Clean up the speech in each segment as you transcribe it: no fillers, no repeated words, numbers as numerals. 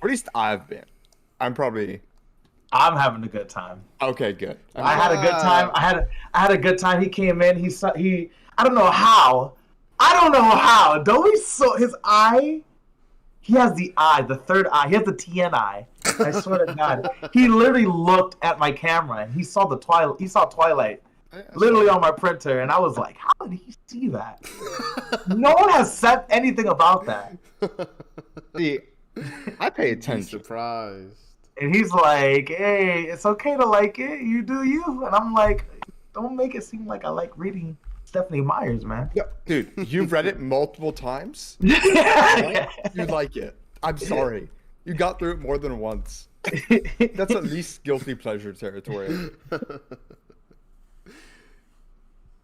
At least I've been. I'm probably I'm having a good time. okay. Good. I had a good time. I had a good time. He came in. He. I don't know how. I don't know how. Don't we saw his eye? He has the eye, the third eye. He has the TN eye. I swear to God. He literally looked at my camera and he saw the Twilight. He saw Twilight literally on my printer, and I was like, "How did he see that?" No one has said anything about that. See, I pay Be attention. surprised. And he's like, "Hey, it's okay to like it. You do you." And I'm like, "Don't make it seem like I like reading Stephanie Myers, man." Yeah, dude, you've read it multiple times. Yeah. You like it. I'm sorry. You got through it more than once. That's at least guilty pleasure territory.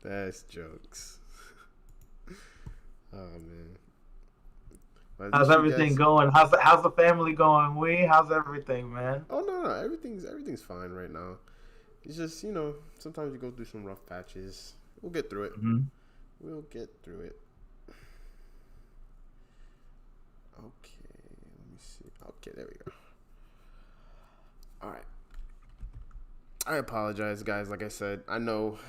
That's jokes. Oh man. But at How's least you everything guys- going? How's the family going? How's everything, man? Oh no, everything's fine right now. It's just sometimes you go through some rough patches. We'll get through it. Mm-hmm. We'll get through it. Okay, let me see. Okay, there we go. All right. I apologize, guys. Like I said, I know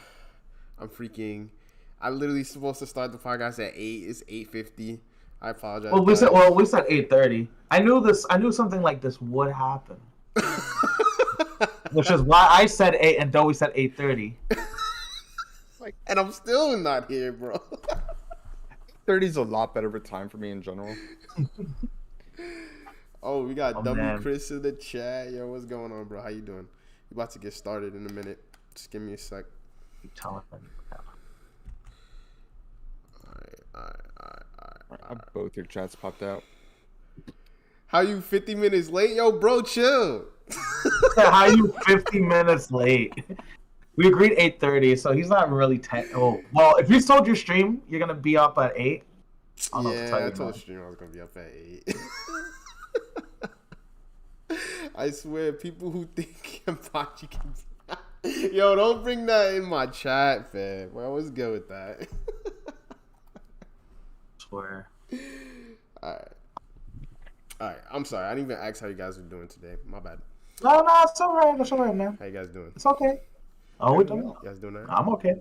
I literally supposed to start the podcast at 8. It's 8:50. I apologize. Well, guys. we said 8:30. I knew something like this would happen, which is why I said 8 and Dowie said 8:30. And I'm still not here, bro. 30 is a lot better of a time for me in general. Oh, we got W man. Chris in the chat. Yo, what's going on, bro? How you doing? We about to get started in a minute. Just give me a sec. Keep telling them. All right. Both your chats popped out. How you 50 minutes late? Yo, bro, chill. How you 50 minutes late? We agreed 8:30, so he's not really 10. Oh, well, if you sold your stream, you're gonna be up at 8. I don't know what to tell Yeah, I you, told man. the stream I was gonna be up at 8. I swear, people who think Kenpachi can. Yo, don't bring that in my chat, fam. Well, what's good with that? Swear. All right. I'm sorry. I didn't even ask how you guys are doing today. My bad. No, it's all right. It's all right, man. How you guys doing? It's okay. Oh, we done. You guys doing that? I'm okay.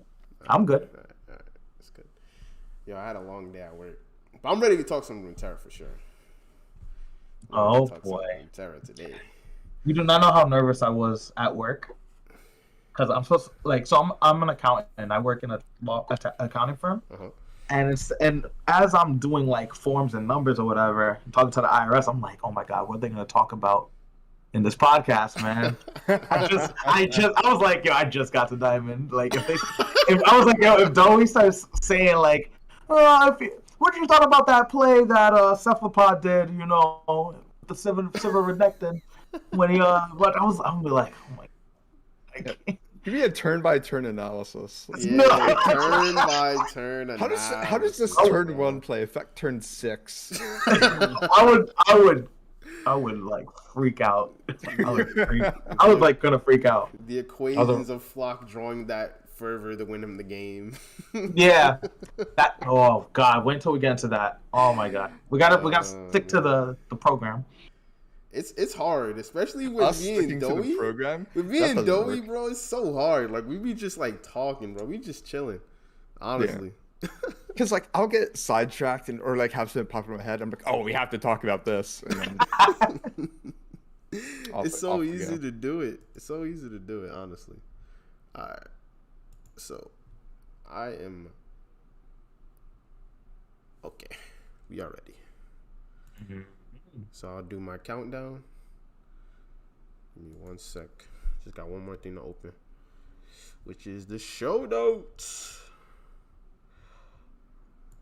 I'm good. All right. That's good. Yo, I had a long day at work, but I'm ready to talk some Runeterra for sure. Oh, Talk some boy. Runeterra today. You do not know how nervous I was at work. Because I'm supposed to, so I'm an accountant and I work in a accounting firm. Uh-huh. And as I'm doing like forms and numbers or whatever, talking to the IRS, I'm like, oh my God, what are they going to talk about in this podcast, man? I was like, yo, I just got to Diamond. Like, if Dowie starts saying like, what did you thought about that play that Cephalopod did, the Silver Renekton when he I'm gonna be like, oh my God. Give me a turn-by-turn analysis. Yeah, turn by turn. How does this turn 1 play affect turn 6? I would like freak out. I was like gonna freak out. The equations of Flock drawing that fervor to win him the game. Yeah. Oh God! Wait until we get into that. Oh my God! We gotta stick to the program. It's hard, especially with Us me sticking and to the Dowie. program? With me That and doesn't Dowie, work. bro, it's so hard. Like we be just like talking, bro. We just chilling, honestly. Because like I'll get sidetracked or like have something pop in my head. I'm like, oh, we have to talk about this. And then It's so easy to do it. It's so easy to do it, honestly. All right. So, I am okay. We are ready. Mm-hmm. So I'll do my countdown. Give me 1 sec. Just got one more thing to open, which is the show notes.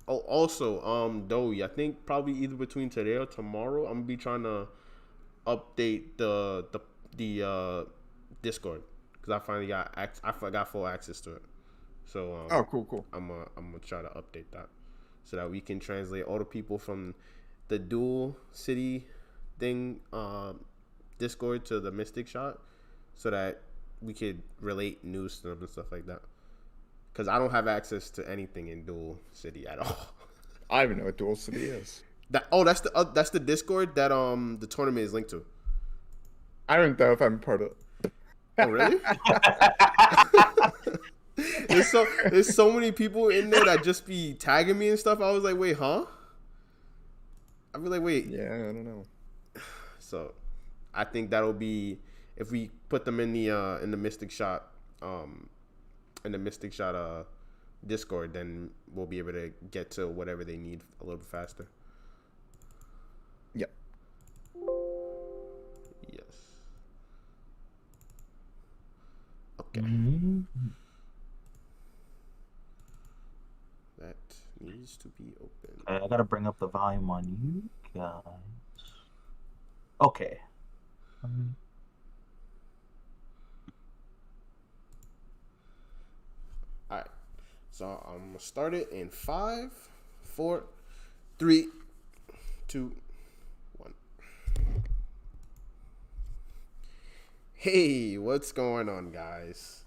Oh, also, Dowie, I think probably either between today or tomorrow, I'm gonna be trying to update the Discord because I finally got full access to it. So Oh, cool. I'm gonna try to update that so that we can translate all the people from the dual city thing Discord to the Mystic Shot so that we could relate news to them and stuff like that. Because I don't have access to anything in dual city at all. I don't even know what Dual City is. That's the Discord that the tournament is linked to. I don't know if I'm part of it. Oh really? There's so many people in there that just be tagging me and stuff. I was like, wait, huh? I'd be like, wait. Yeah, I don't know. So, I think that'll be if we put them in the Mystic Shot Discord, then we'll be able to get to whatever they need a little bit faster. Yep. Yes. Okay. That needs to be open. I gotta bring up the volume on you guys. Okay. All right. So I'm gonna start it in 5, 4, 3, 2, 1. Hey, what's going on, guys?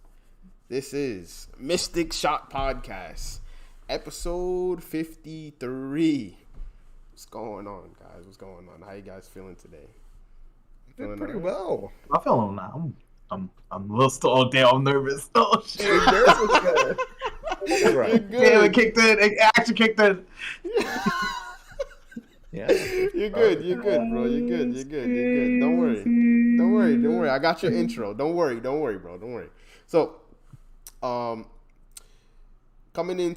This is Mystic Shot Podcast, episode 53. What's going on, guys? What's going on? How you guys feeling today? Feeling pretty well. I feel now. I'm a little still damn. I'm nervous. Oh shit! Right. You're good. Damn, it kicked in. It actually kicked in. Yeah. You're good, bro. You're good. Don't worry. I got your intro. Don't worry, bro. Don't worry. So, coming in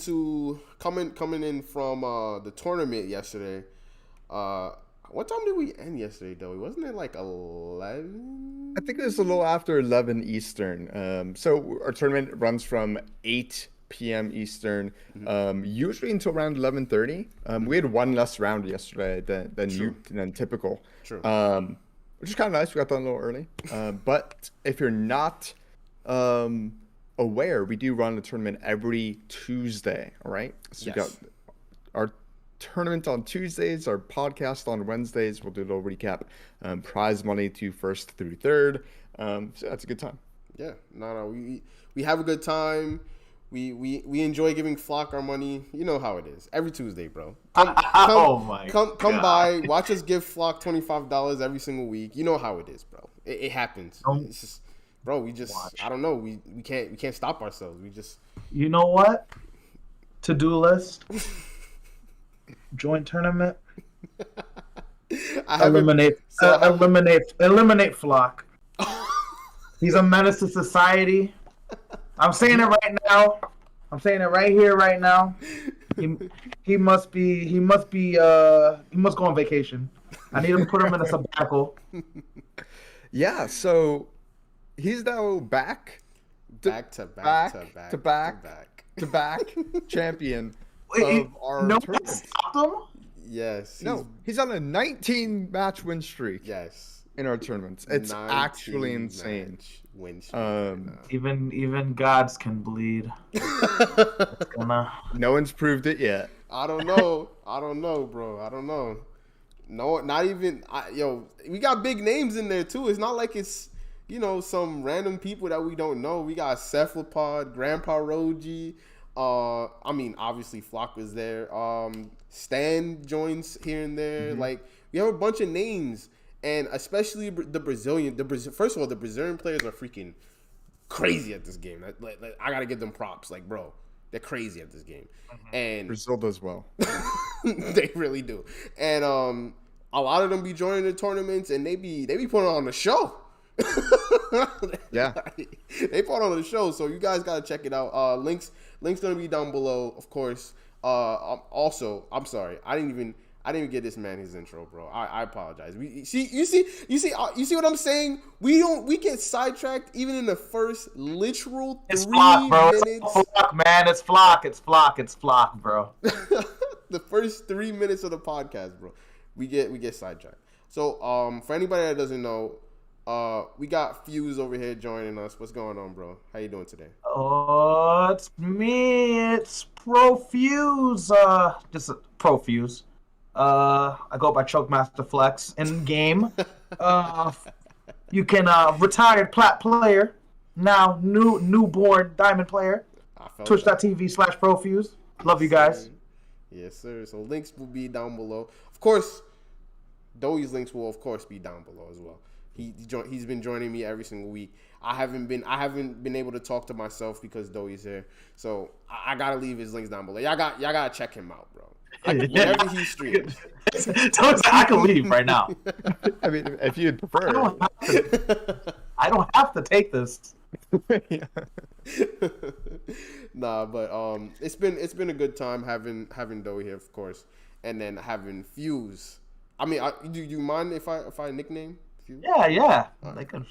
from the tournament yesterday. What time did we end yesterday, though? Wasn't it like 11? I think it was a little after 11 Eastern. So our tournament runs from 8 p.m. Eastern, usually until around 11:30. We had one less round yesterday than typical. True. Which is kind of nice. We got done a little early. But if you're not aware, we do run a tournament every Tuesday. All right. So yes. We got our tournament on Tuesdays, our podcast on Wednesdays. We'll do a little recap. Prize money to first through third. So that's a good time. Yeah. No. We have a good time. We enjoy giving Flock our money. You know how it is. Every Tuesday, bro. Come by. Watch us give Flock $25 every single week. You know how it is, bro. It happens. It's just, bro. We just watch. I don't know. We can't stop ourselves. We just. You know what? To-do list. Join tournament. Eliminate Flock. He's a menace to society. I'm saying it right now. I'm saying it right here, right now. He must go on vacation. I need to put him in a sabbatical. Yeah, so he's now back champion of our tournament. Stopped him? Yes. He's on a 19 match win streak. Yes. In our tournaments. It's actually insane. Even gods can bleed. No one's proved it yet. I don't know, bro. I don't know. No, not even. We got big names in there too. It's not like it's some random people that we don't know. We got Cephalopod, Grandpa Roji. Obviously Flock was there. Stan joins here and there. Mm-hmm. Like we have a bunch of names. And especially the Brazilian. First of all, the Brazilian players are freaking crazy at this game. I gotta give them props. Like, bro, they're crazy at this game. And Brazil does well. They really do. And a lot of them be joining the tournaments, and they be putting on the show. Yeah, they put on the show. So you guys gotta check it out. Links gonna be down below, of course. Also, I'm sorry, I didn't even get this man his intro, bro. I apologize. You see what I'm saying? We get sidetracked even in the first literal 3 Flock, bro. minutes. It's Flock, man. It's Flock, bro. The first 3 minutes of the podcast, bro. We get sidetracked. So for anybody that doesn't know, we got Fuse over here joining us. What's going on, bro? How you doing today? Oh, it's me. It's Prhofuze. Just Prhofuze. I go by Chokemaster Flex in game. You can retired plat player, now newborn diamond player. Twitch.tv/Prhofuze. Love you guys. Yes, sir. So links will be down below. Of course, Doey's links will of course be down below as well. He's been joining me every single week. I haven't been able to talk to myself because Doey's here. So I gotta leave his links down below. Y'all gotta check him out, bro. Whenever he streams. I can leave right now. I mean, if you'd prefer. I don't have to take this. Nah, but it's been a good time having Doey here, of course, and then having Fuse. I mean, do you mind if I nickname Fuse? Yeah. Right. They can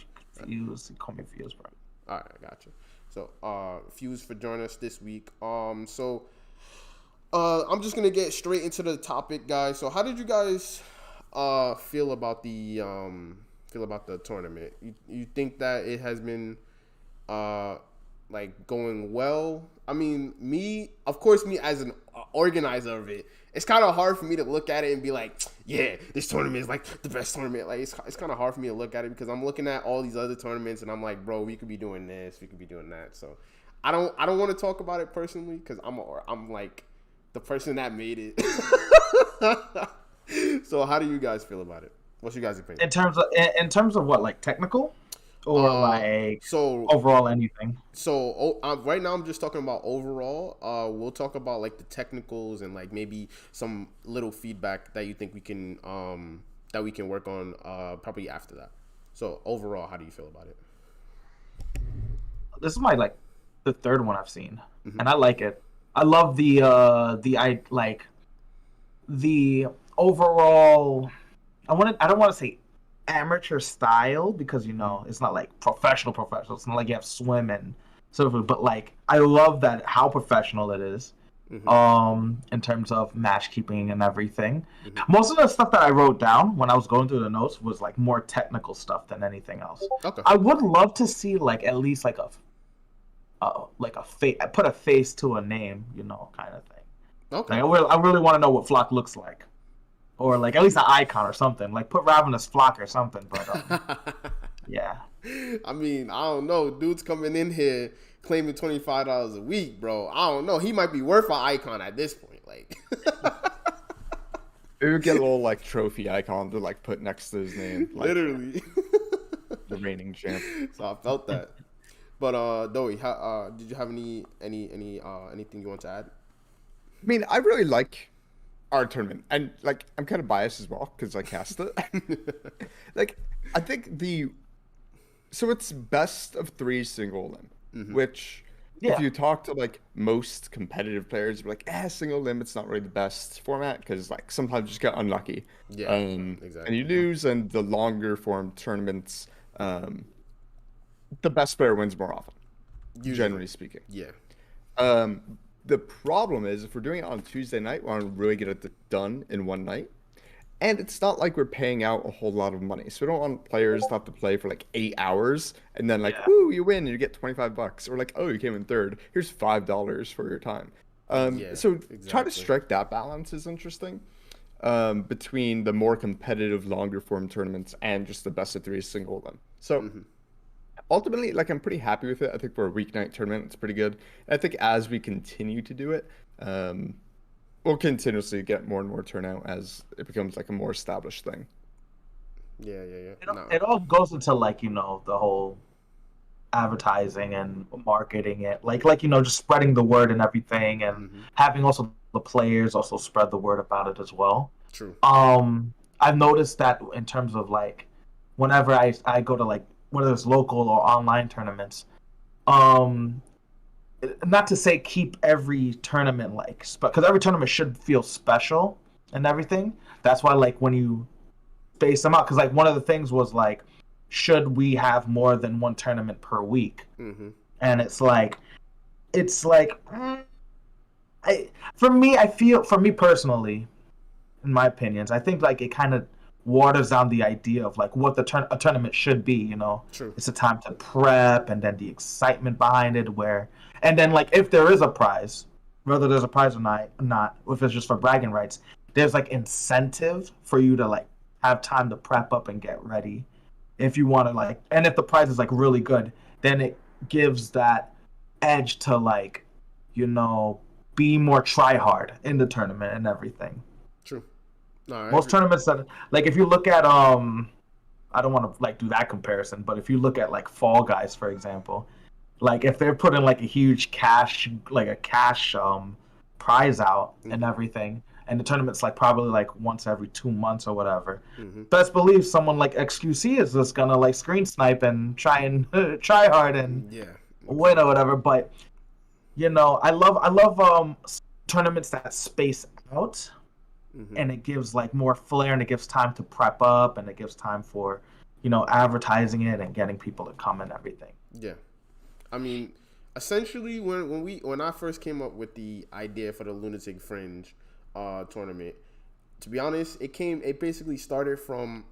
Fuse. Call me Fuse, bro. All right, gotcha. So Fuse for joining us this week. So I'm just gonna get straight into the topic, guys. So how did you guys feel about the tournament? You think that it has been like going well? I mean, me as an organizer of it, it's kind of hard for me to look at it and be like, yeah, this tournament is like the best tournament. Like it's kind of hard for me to look at it because I'm looking at all these other tournaments and I'm like, bro, we could be doing this, we could be doing that. So I don't want to talk about it personally because I'm like the person that made it. So how do you guys feel about it? What's your guys' opinion? In terms of what, like technical? Or like overall anything. So right now I'm just talking about overall. We'll talk about like the technicals and like maybe some little feedback that you think we can work on probably after that. So overall, how do you feel about it? This is the third one I've seen, and I like it. I love the overall. I don't want to say amateur style because it's not like professional. It's not like you have swim and sort of, but like I love that how professional it is. In terms of match keeping and everything. Most of the stuff that I wrote down when I was going through the notes was like more technical stuff than anything else. Okay. I would love to see like at least like a face, put a face to a name, kind of thing. Okay. Like, I really want to know what Flock looks like. Or like at least an icon or something. Like put Ravenous Flock or something. But yeah. I mean, I don't know. Dude's coming in here claiming $25 a week, bro. I don't know. He might be worth an icon at this point. Like, it would get a little like trophy icon to like put next to his name. Like, literally, the reigning champ. So I felt that. But Doey, did you have anything you want to add? I mean, I really like our tournament, and like I'm kind of biased as well because I cast it. Like, I think so it's best of 3 single limb, which if you talk to like most competitive players, you're like, single limit's not really the best format because like sometimes you just get unlucky. Yeah, exactly. And you lose, and the longer form tournaments, the best player wins more often, generally speaking. Yeah. The problem is if we're doing it on Tuesday night, we want to really get it done in one night. And it's not like we're paying out a whole lot of money. So we don't want players to have to play for like 8 hours and then like, woo, you win and you get $25. Or like, oh, you came in third. Here's $5 for your time. So try to strike that balance is interesting between the more competitive, longer form tournaments and just the best of 3 single them. So ultimately, like, I'm pretty happy with it. I think for a weeknight tournament, it's pretty good. And I think as we continue to do it, we'll continuously get more and more turnout as it becomes like a more established thing. Yeah. It all goes into like, the whole advertising and marketing it. Like, just spreading the word and everything and having also the players also spread the word about it as well. True. I've noticed that in terms of like, whenever I go to like, whether it's local or online tournaments, not to say keep every tournament like, because every tournament should feel special and everything. That's why like when you space them out, because like one of the things was like, should we have more than one tournament per week? And it's like, for me personally, in my opinions, I think like it kind of waters down the idea of like what a tournament should be. True. It's a time to prep and then the excitement behind it, and then like if there is a prize, whether there's a prize or not, if it's just for bragging rights, there's like incentive for you to like have time to prep up and get ready if you want to like, and if the prize is like really good, then it gives that edge to like, be more try hard in the tournament and everything. True. No, Most tournaments that, like, if you look at I don't want to like do that comparison, but if you look at like Fall Guys, for example, like if they're putting like a huge cash prize out and everything, and the tournament's like probably like once every 2 months or whatever, best believe someone like XQC is just gonna like screen snipe and try hard and win or whatever. But you know, I love tournaments that space out. And it gives like more flair, and it gives time to prep up, and it gives time for, you know, advertising it and getting people to come and everything. Yeah, I mean, essentially, when I first came up with the idea for the Lunatic Fringe tournament, to be honest, it basically started from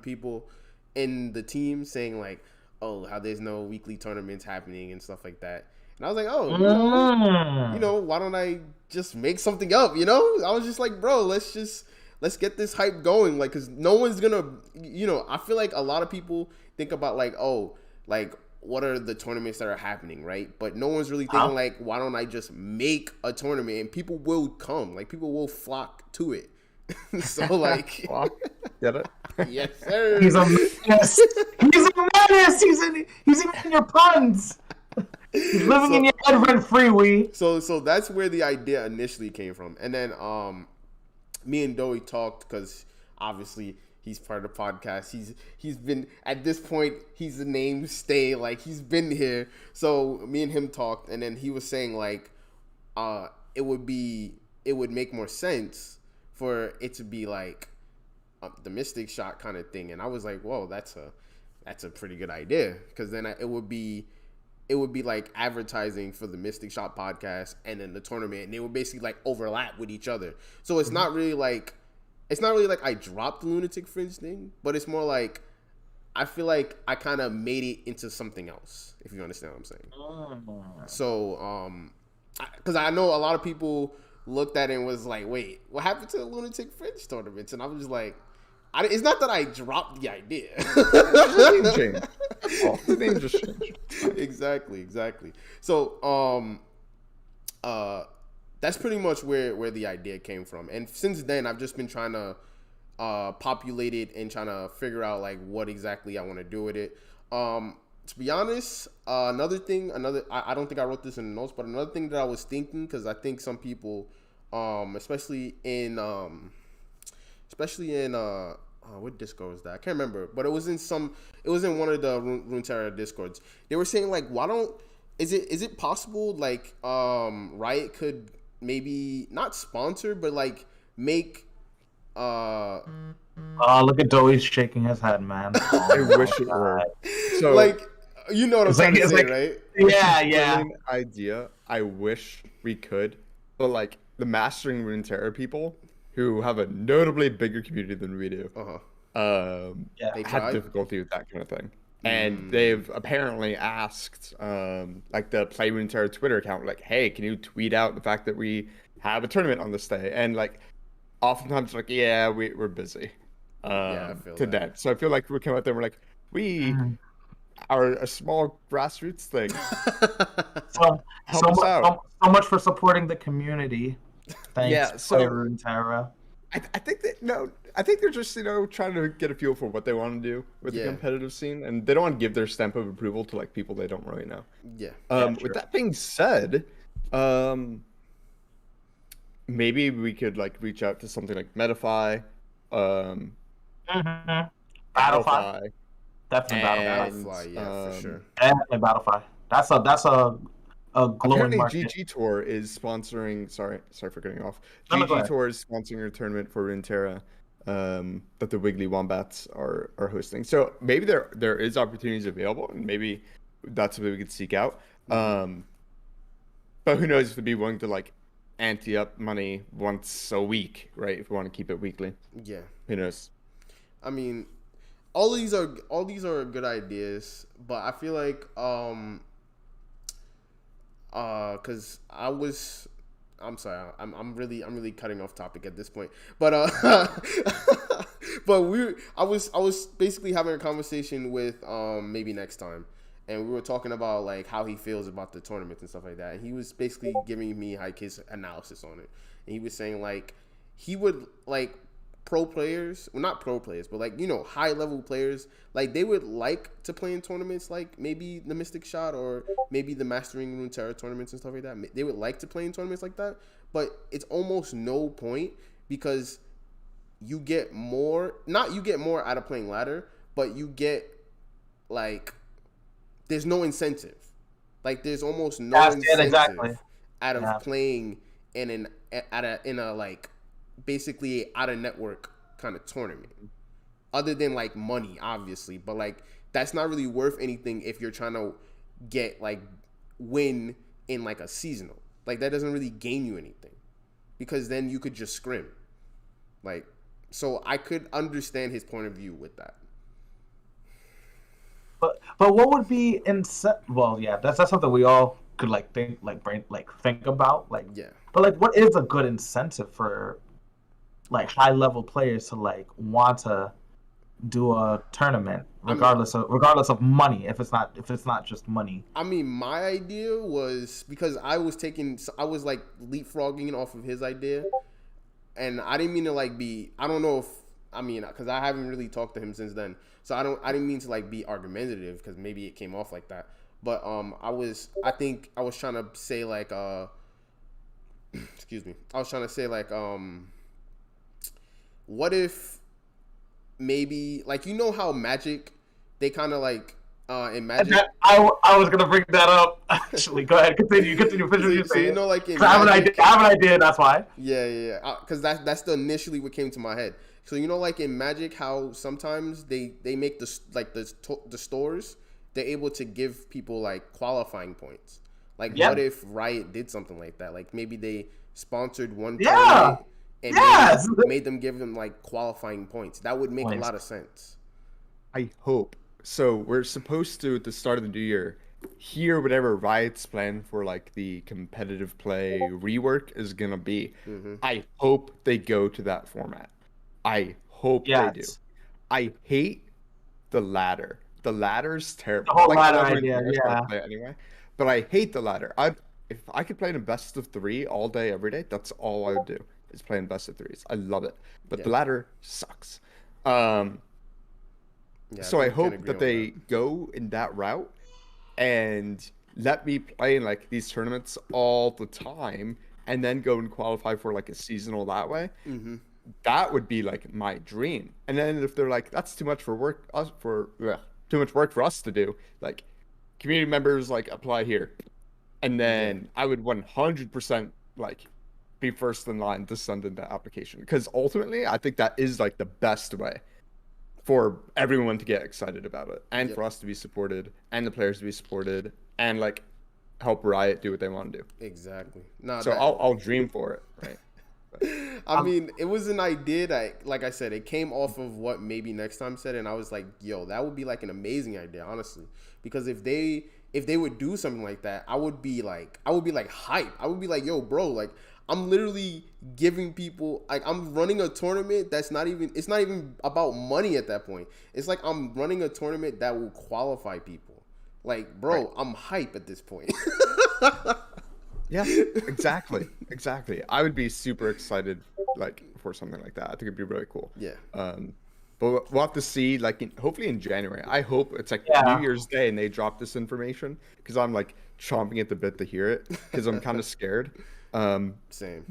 people in the team saying like, oh, how there's no weekly tournaments happening and stuff like that. And I was like, oh, you know, why don't I just make something up, you know? I was just like, bro, let's get this hype going. Like, because no one's going to, you know, I feel like a lot of people think about like, oh, like, what are the tournaments that are happening, right? But no one's really thinking like, why don't I just make a tournament and people will come. Like, people will flock to it. So, like... Get it? Yes, sir. He's a menace. He's a menace. He's in your puns. He's living in your head rent free, we. So that's where the idea initially came from. And then me and Doey talked because obviously he's part of the podcast. He's been, at this point, he's the name stay. Like, he's been here. So me and him talked, and then he was saying like it would make more sense for it to be like the Mystic Shot kind of thing. And I was like, whoa, that's a pretty good idea, because then it would be like advertising for the Mystic Shot podcast and then the tournament, and they would basically like overlap with each other. So it's not really like I dropped the Lunatic Fringe thing, but it's more like I feel like I kind of made it into something else, if you understand what I'm saying. So because I know a lot of people looked at it and was like, wait, what happened to the Lunatic Fringe tournaments? And I was just like, it's not that I dropped the idea. The name just changed. Exactly. So, that's pretty much where the idea came from. And since then, I've just been trying to populate it and trying to figure out like what exactly I want to do with it. To be honest, I don't think I wrote this in the notes, but another thing that I was thinking, because I think some people, especially in what Discord was that? I can't remember, but it was in one of the Runeterra Discords. They were saying like, is it possible like Riot could maybe not sponsor, but like make look at Doey's shaking his head, man. I wish it were. So like, you know what I'm trying to say, right? Yeah. Idea. I wish we could, but like the mastering Runeterra people, who have a notably bigger community than we do, had difficulty with that kind of thing. And they've apparently asked like the Play Runeterra Twitter account, like, hey, can you tweet out the fact that we have a tournament on this day? And like oftentimes like, yeah, we're busy I feel to that. So I feel like we come out there and we're like, we are a small grassroots thing. So much for supporting the community. Thanks, Play Runeterra. I think they're just, trying to get a feel for what they want to do with the competitive scene, and they don't want to give their stamp of approval to like people they don't really know. With that being said, maybe we could like reach out to something like Metafy, Battlefy. Definitely Battlefy, yeah, for sure. Definitely Battlefy. That's a glowing apparently market. GG Tour is sponsoring. Sorry for cutting off. No, GG Tour is sponsoring a tournament for Runeterra that the Wiggly Wombats are hosting. So maybe there is opportunities available, and maybe that's something we could seek out. But who knows if they'd be willing to like ante up money once a week, right? If we want to keep it weekly. Yeah. Who knows? I mean, all these are good ideas, but I feel like because I'm sorry, I'm really cutting off topic at this point, but but I was basically having a conversation with maybe next time, and we were talking about like how he feels about the tournaments and stuff like that. And he was basically giving me like his analysis on it. And he was saying like he would like pro players, well not pro players, but like, you know, high level players, like they would like to play in tournaments like maybe the Mystic Shot or maybe the Mastering Runeterra tournaments and stuff like that. They would like to play in tournaments like that, but it's almost no point because you get more, not you get more out of playing ladder, but you get like there's no incentive. Like there's almost no incentive out of playing in a like basically out of network kind of tournament. Other than like money, obviously, but like that's not really worth anything if you're trying to get like win in like a seasonal. Like that doesn't really gain you anything because then you could just scrim. Like so I could understand his point of view with that. But what would be well, yeah, that's something we all could like think think about like yeah. But like what is a good incentive for like high level players to like want to do a tournament regardless of money if it's not just money? I mean, my idea was because I was like leapfrogging off of his idea, and I didn't mean to like be, I don't know if, I mean, because I haven't really talked to him since then, so I didn't mean to like be argumentative because maybe it came off like that, but I think I was trying to say like excuse me, I was trying to say like what if maybe like, you know how Magic, they kind of like in Magic, I was gonna bring that up actually. Go ahead, continue so you know like in Magic, I have an idea, that's why. Yeah, because that's the initially what came to my head. So you know like in Magic how sometimes they make the stores, they're able to give people like qualifying points. Like what if Riot did something like that? Like maybe they sponsored one tournament and made them give them like qualifying points. That would make a lot of sense. I hope. So we're supposed to, at the start of the new year, hear whatever Riot's plan for like the competitive play rework is gonna be. Mm-hmm. I hope they go to that format. I hope they do. I hate the ladder. The ladder's terrible. The whole ladder idea, anyway. But I hate the ladder. If I could play in a best of 3 all day, every day, that's all I would do. Is playing best of 3s. I love it. But the ladder sucks. So I hope that they go in that route and let me play in like these tournaments all the time and then go and qualify for like a seasonal that way. Mm-hmm. That would be like my dream. And then if they're like, that's too much for too much work for us to do, like community members like apply here. And then I would 100% like be first in line to send in that application, because ultimately I think that is like the best way for everyone to get excited about it and for us to be supported and the players to be supported and like help Riot do what they want to do. Exactly. So I'll dream for it, right? I mean, it was an idea that, like I said, it came off of what Maybe Next Time said, and I was like, yo, that would be like an amazing idea, honestly, because if they would do something like that, I would be like hype. I would be like, yo, bro, like I'm literally giving people, like I'm running a tournament it's not even about money at that point. It's like I'm running a tournament that will qualify people. Like, bro, I'm hype at this point. Yeah, exactly. I would be super excited like for something like that. I think it'd be really cool. Yeah. But we'll have to see, like hopefully in January. I hope it's like New Year's Day and they drop this information, because I'm like chomping at the bit to hear it, because I'm kind of scared. Same.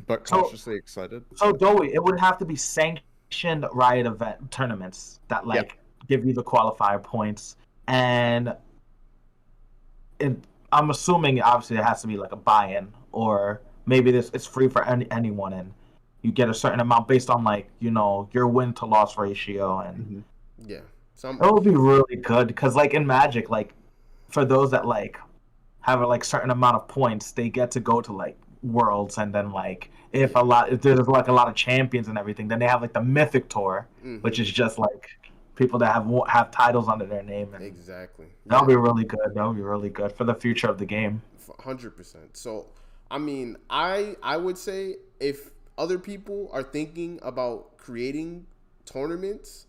But cautiously excited. So Doey, it would have to be sanctioned Riot event tournaments that like give you the qualifier points, and I'm assuming obviously it has to be like a buy-in, or maybe it's free for anyone, and you get a certain amount based on like, you know, your win to loss ratio, and it would be really good, because like in Magic, like for those that like have a like certain amount of points, they get to go to like Worlds, and then like if there's like a lot of champions and everything, then they have like the Mythic Tour, which is just like people that have titles under their name. And exactly. That'll be really good. That'll be really good for the future of the game. 100%. So, I mean, I would say if other people are thinking about creating tournaments,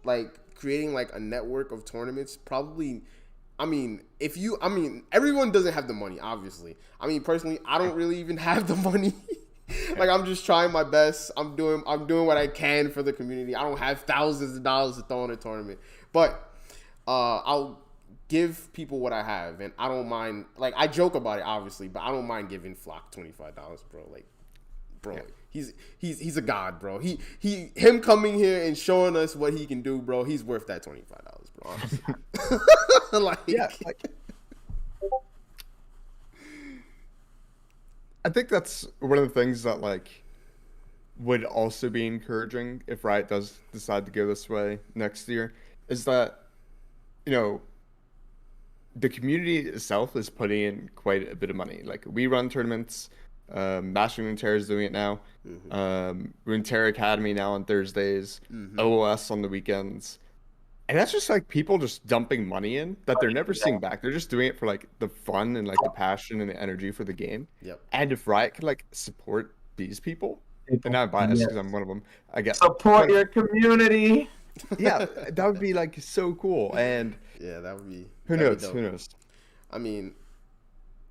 like creating like a network of tournaments, probably I mean, everyone doesn't have the money, obviously. I mean, personally, I don't really even have the money. Like, I'm just trying my best. I'm doing what I can for the community. I don't have thousands of dollars to throw in a tournament, but I'll give people what I have, and I don't mind. Like, I joke about it, obviously, but I don't mind giving Flock $25, bro. Like, bro, yeah. He's a god, bro. Him coming here and showing us what he can do, bro. He's worth that $25, bro. Honestly. Like, yeah, like. I think that's one of the things that like would also be encouraging if Riot does decide to go this way next year, is that, you know, the community itself is putting in quite a bit of money. Like, we run tournaments. Mastering Runeterra is doing it now. Runeterra Academy now on Thursdays. OOS on the weekends. And that's just like people just dumping money in that they're never seeing back. They're just doing it for like the fun and like the passion and the energy for the game. Yep. And if Riot could like support these people, and I'm biased because I'm one of them, I guess. Support your community. Yeah, that would be like so cool. And yeah, that would be. Who knows? Who knows? I mean,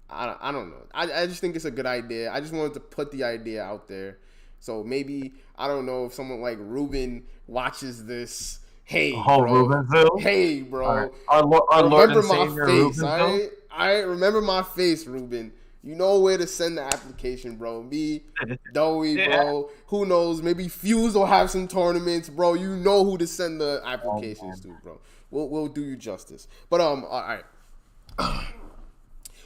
I don't know. I just think it's a good idea. I just wanted to put the idea out there. So maybe, I don't know if someone like Ruben watches this. Hey, bro. Hey, bro. Our Lord remember and my Savior, face, alright? I remember my face, Ruben. You know where to send the application, bro. Me, Doey, bro. Who knows? Maybe Fuse will have some tournaments, bro. You know who to send the applications to, bro. We'll do you justice. But all right.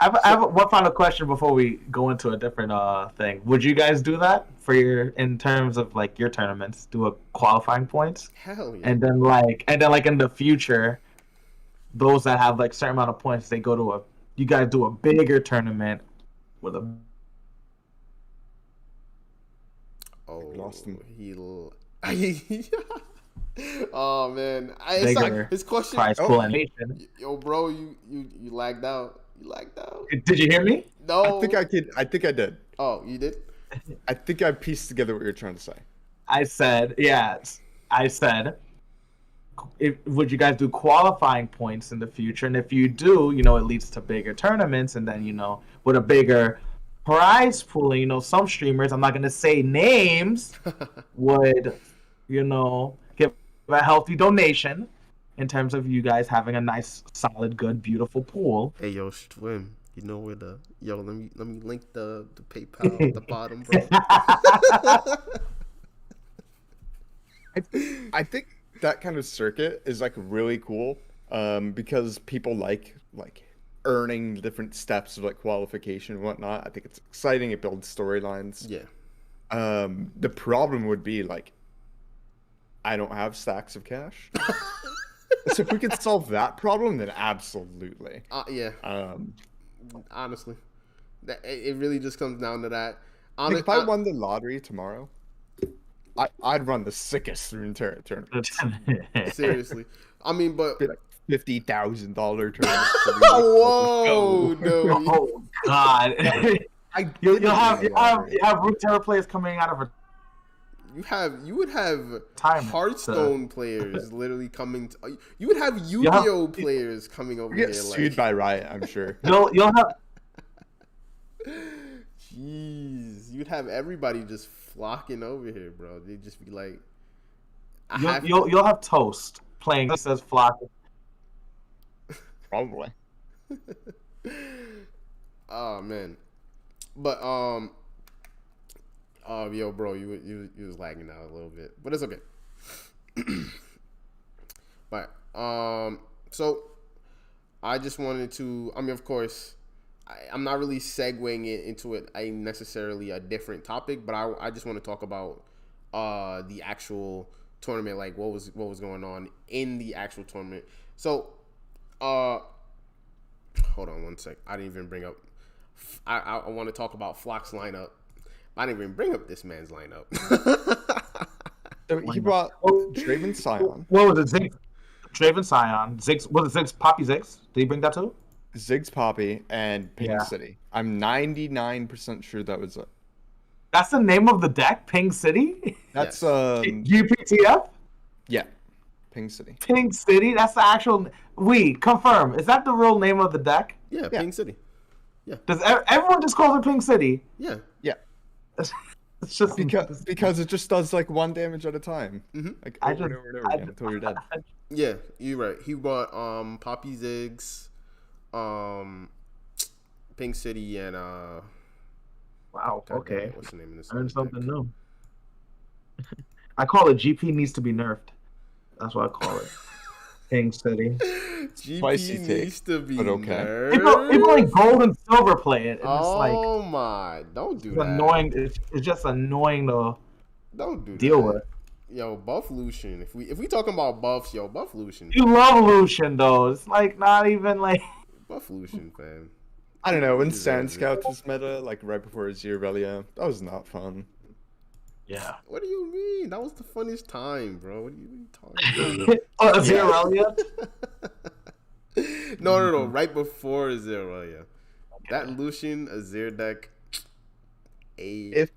I have one final question before we go into a different thing. Would you guys do that for in terms of like your tournaments? Do a qualifying points? Hell yeah. And then like in the future, those that have like certain amount of points, they go to you guys do a bigger tournament with a. Oh, lost him. Oh man, his question. Prize pool animation. Yo, bro, you lagged out. You lagged out. Did you hear me? No. I think I did. Oh, you did? I think I pieced together what you're trying to say. I said, would you guys do qualifying points in the future? And if you do, you know, it leads to bigger tournaments, and then, you know, with a bigger prize pool, you know, some streamers, I'm not going to say names, would, you know, give a healthy donation in terms of you guys having a nice, solid, good, beautiful pool. Hey, yo, Swim, you know where let me link the PayPal at the bottom, bro. I think that kind of circuit is like really cool, because people like earning different steps of like qualification and whatnot. I think it's exciting. It builds storylines. Yeah. The problem would be like, I don't have stacks of cash. So if we could solve that problem, then absolutely. Yeah. Honestly, it really just comes down to that. If I won the lottery tomorrow, I'd run the sickest Runeterra tournament. Seriously, I mean, but like $50,000 tournament. Whoa, no! Oh God! You'll have Runeterra players coming out of a. You would have Hearthstone players literally coming. You would have Yu-Gi-Oh players coming over here. Sued by Riot, I'm sure. You'll have. Jeez, you'd have everybody just flocking over here, bro. They'd just be like, you'll have Toast playing. This says flocking. Probably. Oh man, but yo, bro, you was lagging out a little bit, but it's okay. But so I just wanted to. I mean, of course, I'm not really segueing it into necessarily a different topic, but I just want to talk about the actual tournament, like what was going on in the actual tournament. So, hold on one sec. I didn't even bring up. I want to talk about Flock's lineup. I didn't even bring up this man's lineup. So he brought Draven Scion. What was it? Draven Scion. Ziggs. Was it Ziggs? Poppy Ziggs? Did he bring that too? Ziggs Poppy and Ping City. I'm 99% sure that was it. That's the name of the deck, Ping City? That's UPTF? Yeah. Ping City. Pink City? That's the actual... We, confirm. Is that the real name of the deck? Yeah, Yeah. Ping City. Yeah. Does everyone just call it Pink City? Yeah. Yeah. It's just... Because it just does like 1 damage at a time. Mhm. Like I over and just- over and over again until you're dead. Yeah, you're right. He bought Poppy Ziggs, Pink City, and Wow, God damn okay. it, what's the name of this? Learned other something deck? new. I call it GP needs to be nerfed. That's what I call it. Pink City. Spicy GP take, needs to be but okay. nerfed. People like gold and silver play it, and it's like Oh my! Don't do it's that. annoying. It's just annoying to Don't do deal that. with. Yo, buff Lucian. If we talking about buffs, yo, buff Lucian. You love Lucian though. It's like not even like Buff Lucian, fam. I don't know, when He Sand deserves it. Scout was meta, like right before Zerelia, that was not fun. yeah. What do you mean? That was the funniest time, bro. What are you talking Oh, Zerelia? about? No. Right before Zerelia. That Lucian Azir deck, A1.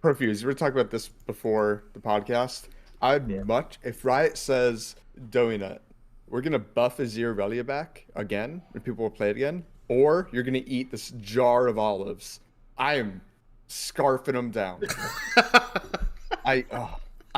Prhofuze, we were talking about this before the podcast. If Riot says donut, we're gonna buff Zerelia back again, and people will play it again, or you're gonna eat this jar of olives. I am scarfing them down. I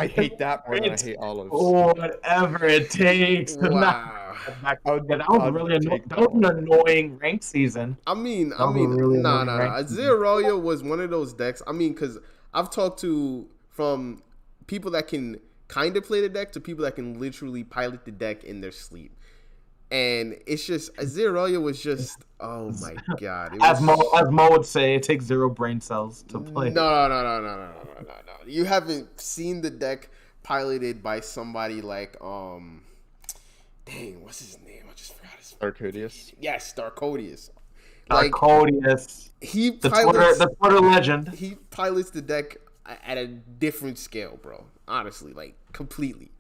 hate that more than I hate olives. Whatever it takes. to not Wow. get back. I would- Yeah, that was I'd really annoying. take That was an annoying rank season. I mean, That was a really nah. annoying rank. Azir was one of those decks. I mean, because I've talked to from people that can kind of play the deck to people that can literally pilot the deck in their sleep. And it's just, Azir was just, oh my god. It As was, Mo would say, it takes 0 brain cells to play. No. You haven't seen the deck piloted by somebody like, dang, what's his name? I just forgot his Arcodius. Yes, Darkodius. Arcodius, He the pilots Twitter legend. he pilots the deck at a different scale, bro. Honestly, like completely.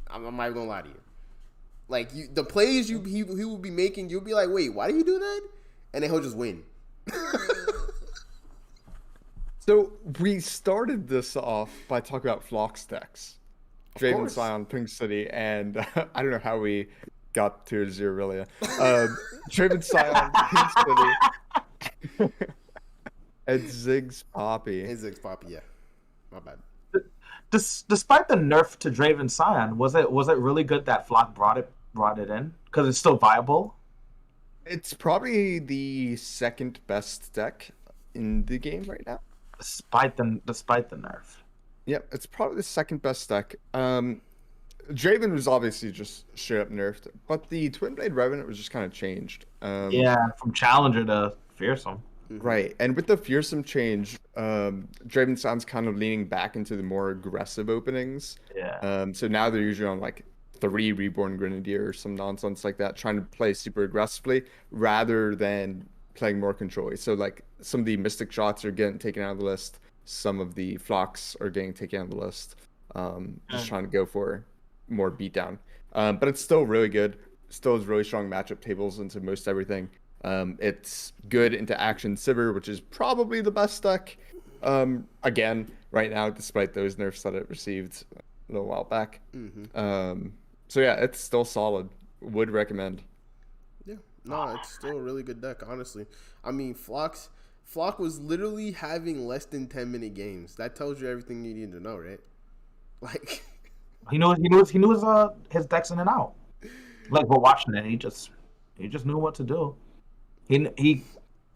I'm not even gonna lie to you. Like the plays he will be making, you'll be like, wait, why do you do that? And then he'll just win. So we started this off by talking about Flox decks. Draven course. Scion, Pink City, and I don't know how we got to Zerelia. Draven Scion, Pink City, and Ziggs Poppy. And Ziggs Poppy, yeah. My bad. Despite the nerf to Draven Scion, was it really good that Flock brought it in? Because it's still viable. It's probably the second best deck in the game right now. Despite the nerf. Yep, it's probably the second best deck. Draven was obviously just straight up nerfed, but the Twin Blade Revenant was just kind of changed. Yeah, from Challenger to Fearsome. Right, and with the Fearsome change, Draven Scion's kind of leaning back into the more aggressive openings. Yeah. So now they're usually on like 3 Reborn Grenadier or some nonsense like that, trying to play super aggressively rather than playing more control. So like some of the Mystic shots are getting taken out of the list. Some of the Flocks are getting taken out of the list. Just trying to go for more beatdown. But it's still really good. Still has really strong matchup tables into most everything. It's good into Action Sivir, which is probably the best deck. Again, right now, despite those nerfs that it received a little while back. So yeah, it's still solid. Would recommend. Yeah. No, it's still a really good deck, honestly. I mean, Flock was literally having less than 10-minute games. That tells you everything you need to know, right? Like He knew his decks in and out. Like we're watching it, he just knew what to do. He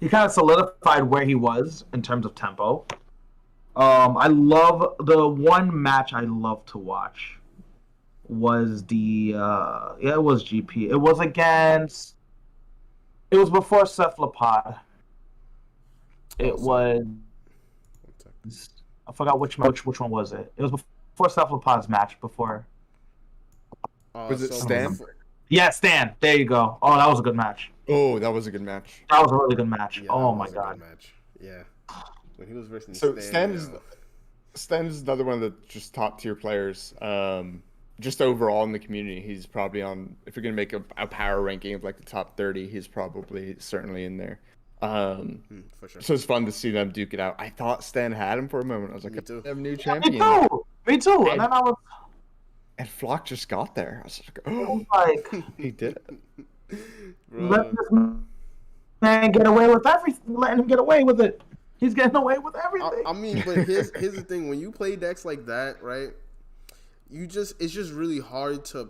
kind of solidified where he was in terms of tempo. I love the one match I love to watch was it was GP. It was before Cephalopod. It was I forgot which one was it. It was before Cephalopod's match before. Was it Stan? Yeah, Stan. There you go. Oh, that was a good match. Oh, that was a good match. That was a really good match. Yeah, oh that my was a good god. match. Yeah. When he was versus So Stan Stan is another one of the just top tier players. Just overall in the community, he's probably on. If you're gonna make a power ranking of like the top 30, he's probably certainly in there. for sure. So it's fun to see them duke it out. I thought Stan had him for a moment. I was like, Me too. they have a new Me champion. too. Me too. And then I was and Flock just got there. I was like, I oh, was like, he did it. let Bro. this man get away with everything. Letting him get away with it. He's getting away with I everything. mean, but here's the thing: when you play decks like that, right? It's just really hard to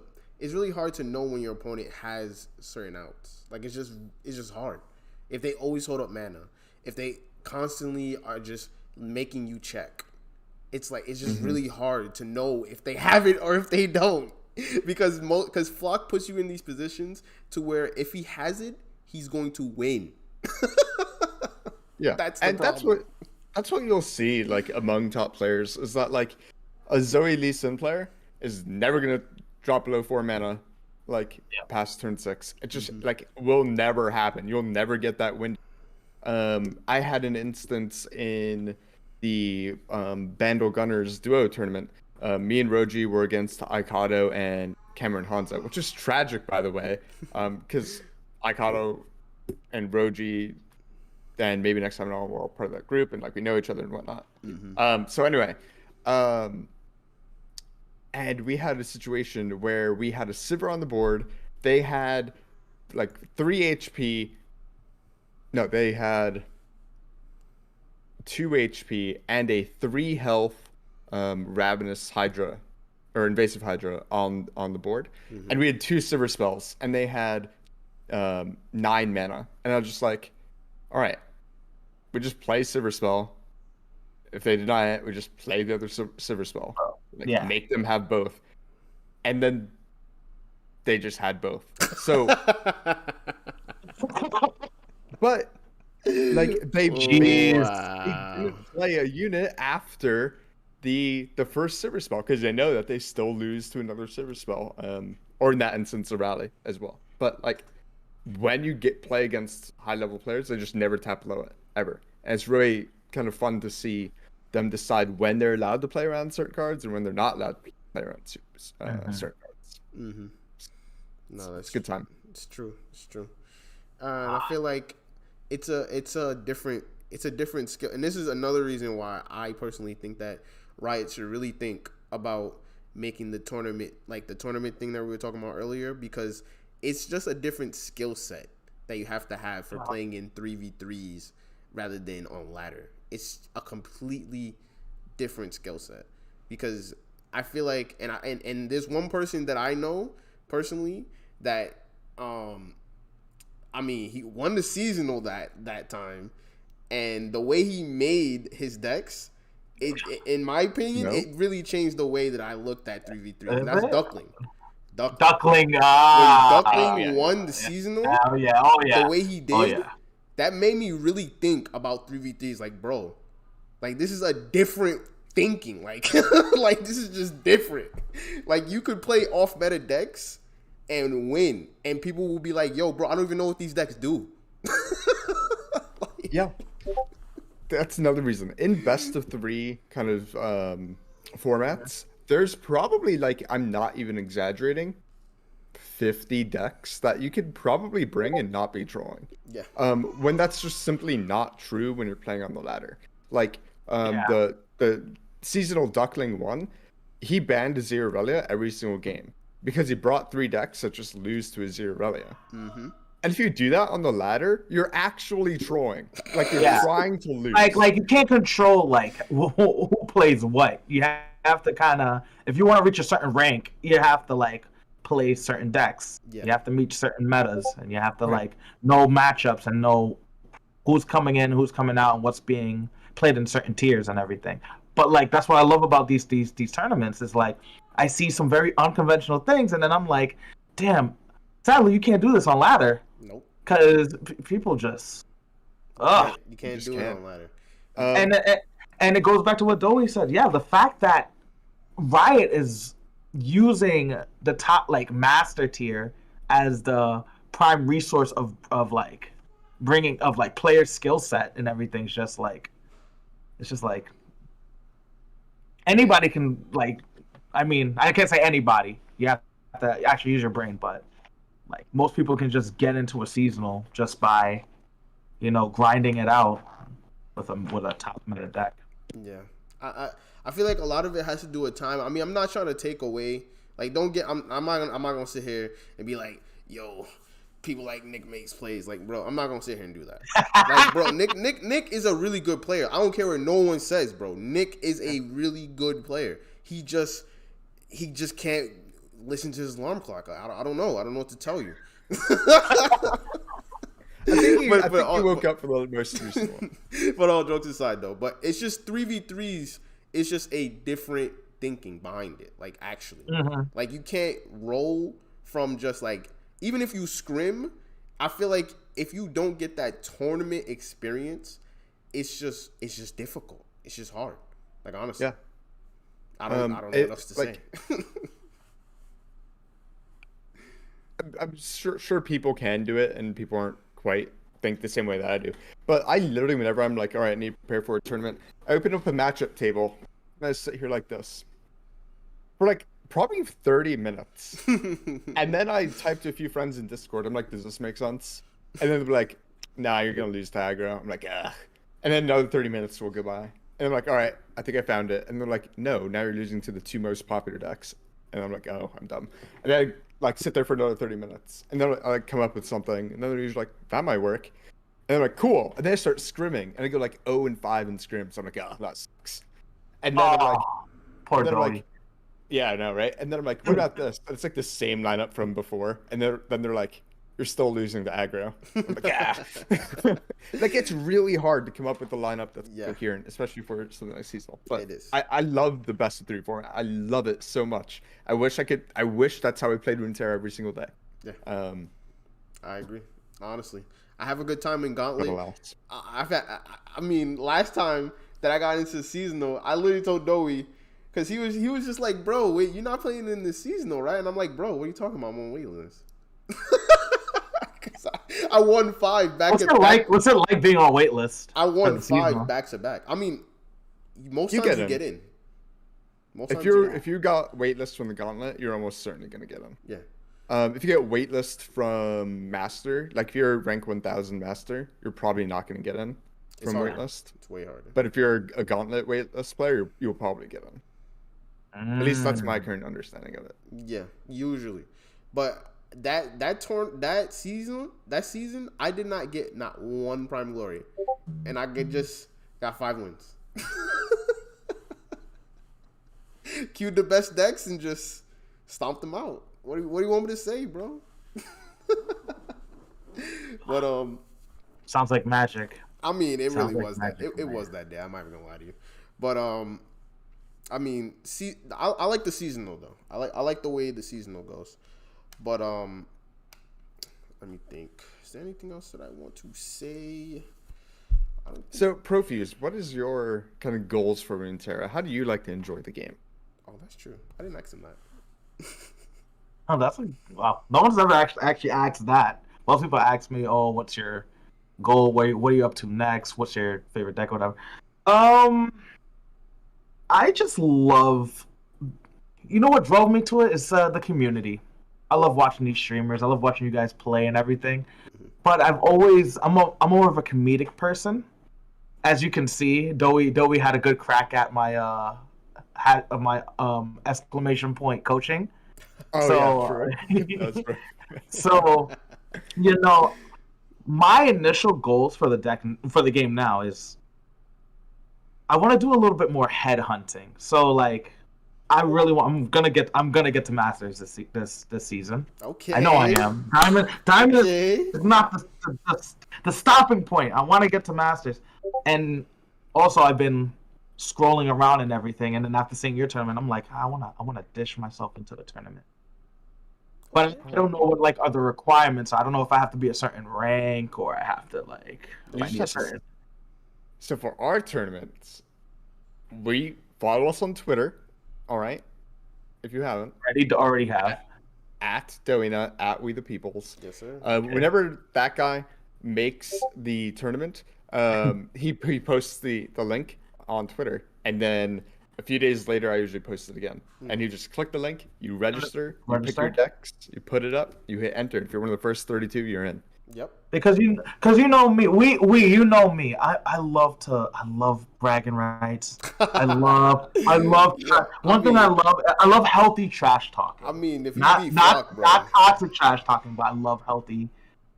know when your opponent has certain outs. Like it's just hard. If they always hold up mana, if they constantly are just making you check, it's just really hard to know if they have it or if they don't. Because Flock puts you in these positions to where if he has it, he's going to win. Yeah, That's the and problem. that's what you'll see like among top players is that like a Zoe Lee Sin player is never gonna drop below 4 mana like past turn 6. It just like will never happen. You'll never get that win. I had an instance in the Bandle Gunners duo tournament. Me and Roji were against Aikado and Cameron Hanzo, which is tragic, by the way, because Aikado and Roji, then maybe next time we're all part of that group and like we know each other and whatnot. So anyway, and we had a situation where we had a Sivir on the board. They had like 3 HP. No, they had 2 HP and a 3 health Ravenous Hydra or Invasive Hydra on the board. And we had 2 Sivir spells and they had 9 mana. And I was just like, all right, we just play Sivir spell. If they deny it, we just play the other Sivir spell. Like, make them have both. And then they just had both. So, but like they didn't play a unit after the first Sivir spell because they know that they still lose to another Sivir spell, or in that instance a rally as well. But like when you play against high level players, they just never tap below it ever. And it's really kind of fun to see them decide when they're allowed to play around certain cards and when they're not allowed to play around certain cards. No, that's a good time. It's true. And I feel like it's a different skill, and this is another reason why I personally think that Riot should really think about making the tournament thing that we were talking about earlier, because it's just a different skill set that you have to have for playing in 3v3s rather than on ladder. It's a completely different skill set, because I feel like, and there's one person that I know personally that I mean, he won the seasonal that time, and the way he made his decks, in my opinion, it really changed the way that I looked at 3v3. And that's Duckling. Duckling. When Duckling won the seasonal, the way he did, that made me really think about 3v3s. Like, bro, like this is a different thinking. Like, like this is just different. Like, you could play off meta decks and win, and people will be like, yo, bro, I don't even know what these decks do. Yeah, that's another reason. In best of 3 kind of formats, there's probably, like, I'm not even exaggerating, 50 decks that you could probably bring and not be trolling. Yeah. When that's just simply not true when you're playing on the ladder. Like, the seasonal Duckling one, he banned Azir Aurelia every single game because he brought 3 decks that just lose to Azir Aurelia. And if you do that on the ladder, you're actually trolling. Like, you're trying to lose. Like you can't control like who plays what. You have to kind of, if you want to reach a certain rank, you have to like play certain decks. You have to meet certain metas, and you have to like know matchups and know who's coming in, who's coming out, and what's being played in certain tiers and everything. But like that's what I love about these tournaments is like I see some very unconventional things, and then I'm like, damn, sadly you can't do this on ladder. Nope. Because people just, you can't do it on ladder. And it goes back to what Dolly said. Yeah, the fact that Riot is using the top like master tier as the prime resource of like bringing of like player skill set and everything's just like, it's just like anybody can like, I mean, I can't say anybody. You have to actually use your brain, but like most people can just get into a seasonal just by, you know, grinding it out with a top meta deck. Yeah, I feel like a lot of it has to do with time. I mean, I'm not trying to take away Like, don't get. I'm not gonna sit here and be like, yo, people like Nick makes plays. Like, bro, I'm not gonna sit here and do that. Like, bro, Nick is a really good player. I don't care what no one says, bro. Nick is a really good player. He just can't listen to his alarm clock. I don't know. I don't know what to tell you. I think you woke up for the most recent one. But all jokes aside, though, but it's just 3v3s. It's just a different thinking behind it. Like, actually, like, you can't roll from just like, even if you scrim, I feel like if you don't get that tournament experience, it's just difficult. It's just hard. Like, honestly, yeah. I don't know what else to say. I'm sure people can do it, and people aren't quite think the same way that I do. But I literally, whenever I'm like, all right, I need to prepare for a tournament, I open up a matchup table, and I sit here like this for like probably 30 minutes. And then I type to a few friends in Discord. I'm like, does this make sense? And then they're like, nah, you're going to lose to aggro. I'm like, ugh. And then another 30 minutes will go by. And I'm like, all right, I think I found it. And they're like, no, now you're losing to the 2 most popular decks. And I'm like, oh, I'm dumb. And then I like sit there for another 30 minutes. And then I like come up with something. And then they're usually like, that might work. And they're like, cool. And then I start scrimming. And I go like 0-5 in scrims. So I'm like, oh, that sucks. And then I'm like, poor Dolly. yeah, I know, right? And then I'm like, what about this? And it's like the same lineup from before. And then they're like, you're still losing the aggro. I'm like, yeah. Like, it's really hard to come up with a lineup that's coherent, especially for something like seasonal. But it is. I love the best of 3 format. I love it so much. I wish that's how I played Runeterra every single day. Yeah. I agree. Honestly, I have a good time in Gauntlet. I mean, last time that I got into seasonal, I literally told Doey, because he was just like, bro, wait, you're not playing in the seasonal, right? And I'm like, bro, what are you talking about? I'm on waitlist. I won 5 back to back. What's it like being on waitlist? I won 5 back to back. I mean, most times you get in. If you got waitlist from the Gauntlet, you're almost certainly gonna get them. Yeah. If you get waitlist from Master, like if you're rank 1000 Master, you're probably not gonna get in from waitlist. It's way harder. But if you're a Gauntlet waitlist player, you'll probably get in. At least that's my current understanding of it. Yeah, usually. But that season, I did not get not one Prime Glory, and I just got 5 wins. Queued the best decks and just stomped them out. What do you want me to say, bro? But sounds like magic. I mean, it really was that. It was that day. I'm not even gonna lie to you. But I mean, I like the seasonal though. I like the way the seasonal goes. But let me think. Is there anything else that I want to say? So, Prhofuze, what is your kind of goals for Runeterra? How do you like to enjoy the game? Oh, that's true. I didn't ask him that. Oh, that's wow. No one's ever actually asked that. Most people ask me, "Oh, what's your goal? What are you up to next? What's your favorite deck, or whatever?" I just love. You know what drove me to it is the community. I love watching these streamers. I love watching you guys play and everything. But I'm more of a comedic person. As you can see, Doey had a good crack at my exclamation point coaching. Oh, so, yeah, true. So, you know, my initial goals for the game now is I want to do a little bit more head hunting. So, like, I'm gonna get to Masters this season. Okay. I know I am. Diamond is not the stopping point. I want to get to Masters, and also I've been scrolling around and everything, and then after seeing your tournament, I'm like, I wanna dish myself into the tournament. But I don't know what are the requirements. I don't know if I have to be a certain rank or I have to be a certain. So for our tournaments, we follow us on Twitter. All right, if you haven't, already have at Doina at We the Peoples. Yes, sir. Whenever that guy makes the tournament, he posts the link on Twitter, and then a few days later, I usually post it again. And you just click the link, you register, you pick your decks, you put it up, you hit enter. If you're one of the first 32, you're in. Yep. Because you know me, you know me. I love bragging rights. I love Yeah, one thing I love healthy trash talking. I mean, if you Not be not Flock, bro. not toxic trash talking, but I love healthy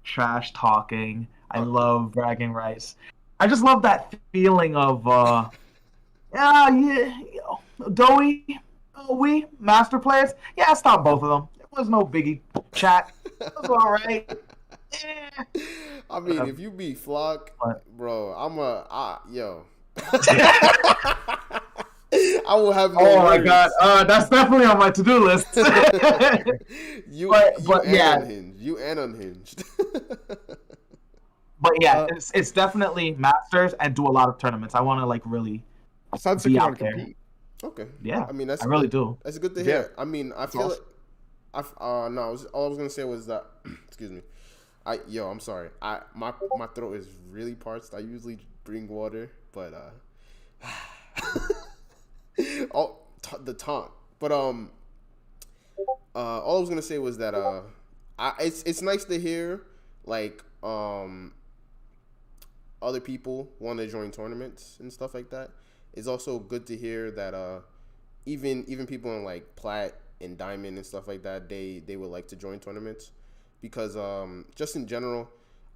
trash talking. I love bragging rights. I just love that feeling of Doughy, we master players. Yeah, I stopped both of them. There was no biggie chat. It was all right. I mean, if you be Flock, bro, yo. I will have no Oh words. my god, that's definitely on my to-do list. you but and yeah. Unhinged. You and Unhinged. But yeah, it's definitely Masters and do a lot of tournaments. I want to like really Sounds like be you out want to there. compete. Okay. Yeah, I mean, that's I really good. do. That's good to hear. Yeah. I mean, I feel awesome. all I was gonna say was that excuse me. I'm sorry. My throat is really parched. I usually drink water, but the taunt. But all I was gonna say was that it's nice to hear like other people want to join tournaments and stuff like that. It's also good to hear that even people in like plat and diamond and stuff like that, they would like to join tournaments because just in general,